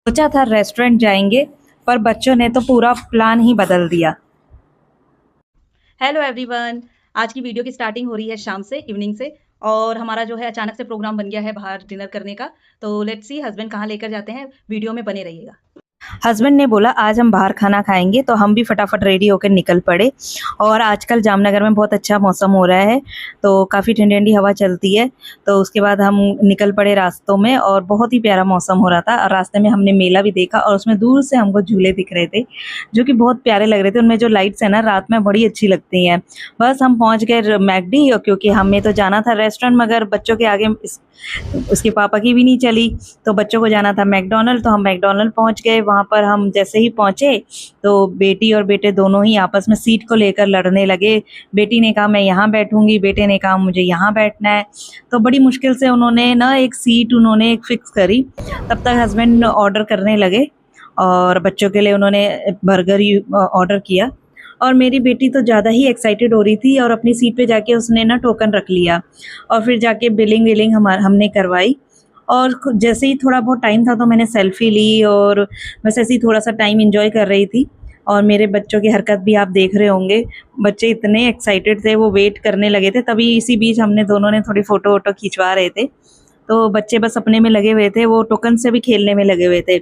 सोचा था रेस्टोरेंट जाएंगे, पर बच्चों ने तो पूरा प्लान ही बदल दिया। Hello everyone. आज की वीडियो की स्टार्टिंग हो रही है शाम से, इवनिंग से। और हमारा जो है अचानक से प्रोग्राम बन गया है बाहर डिनर करने का। तो लेट्स सी हस्बैंड कहाँ लेकर जाते हैं, वीडियो में बने रहिएगा। हस्बैंड ने बोला आज हम बाहर खाना खाएंगे, तो हम भी फटाफट रेडी होकर निकल पड़े। और आजकल जामनगर में बहुत अच्छा मौसम हो रहा है, तो काफ़ी ठंडी ठंडी हवा चलती है। तो उसके बाद हम निकल पड़े रास्तों में, और बहुत ही प्यारा मौसम हो रहा था। और रास्ते में हमने मेला भी देखा, और उसमें दूर से हमको झूले दिख रहे थे जो कि बहुत प्यारे लग रहे थे। उनमें जो लाइट्स है ना, रात में बड़ी अच्छी लगती हैं। बस हम पहुंच गए मैकडी, क्योंकि हमें तो जाना था रेस्टोरेंट, मगर बच्चों के आगे उसके पापा की भी नहीं चली, तो बच्चों को जाना था मैकडोनल्ड। तो हम मैकडोनल्ड पहुंच गए। वहाँ पर हम जैसे ही पहुंचे, तो बेटी और बेटे दोनों ही आपस में सीट को लेकर लड़ने लगे। बेटी ने कहा मैं यहाँ बैठूंगी, बेटे ने कहा मुझे यहाँ बैठना है। तो बड़ी मुश्किल से उन्होंने ना एक सीट एक फिक्स करी। तब तक हस्बैंड ऑर्डर करने लगे, और बच्चों के लिए उन्होंने बर्गर ऑर्डर किया। और मेरी बेटी तो ज़्यादा ही एक्साइटेड हो रही थी, और अपनी सीट पे जाके उसने ना टोकन रख लिया। और फिर जाके बिलिंग विलिंग हमने करवाई। और जैसे ही थोड़ा बहुत टाइम था, तो मैंने सेल्फी ली, और बस ऐसे ही थोड़ा सा टाइम एंजॉय कर रही थी। और मेरे बच्चों की हरकत भी आप देख रहे होंगे, बच्चे इतने एक्साइटेड थे, वो वेट करने लगे थे। तभी इसी बीच हमने दोनों ने थोड़ी फ़ोटो वोटो खिंचवा रहे थे। तो बच्चे बस अपने में लगे हुए थे, वो टोकन से भी खेलने में लगे हुए थे।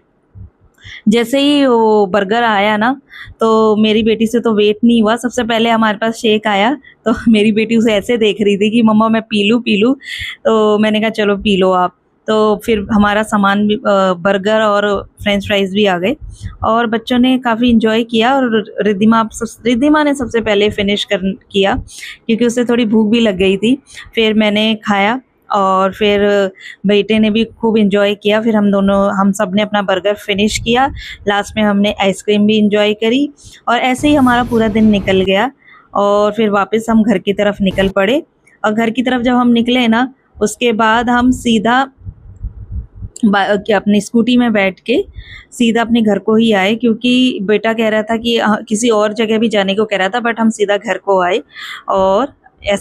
जैसे ही वो बर्गर आया ना, तो मेरी बेटी से तो वेट नहीं हुआ, सबसे पहले हमारे पास शेक आया। तो मेरी बेटी उसे ऐसे देख रही थी कि मम्मा मैं पी लूँ। तो मैंने कहा चलो पी लो आप। तो फिर हमारा सामान भी, बर्गर और फ्रेंच फ्राइज भी आ गए। और बच्चों ने काफ़ी इंजॉय किया, और रिद्धिमा ने सबसे पहले फिनिश कर किया, क्योंकि उसे थोड़ी भूख भी लग गई थी। फिर मैंने खाया, और फिर बेटे ने भी खूब इंजॉय किया। फिर हम सब ने अपना बर्गर फिनिश किया। लास्ट में हमने आइसक्रीम भी इंजॉय करी, और ऐसे ही हमारा पूरा दिन निकल गया। और फिर वापस हम घर की तरफ निकल पड़े। और घर की तरफ जब हम निकले ना, उसके बाद हम सीधा अपनी स्कूटी में बैठ के सीधा अपने घर को ही आए, क्योंकि बेटा कह रहा था कि किसी और जगह भी जाने को कह रहा था, बट हम सीधा घर को आए। और ऐसा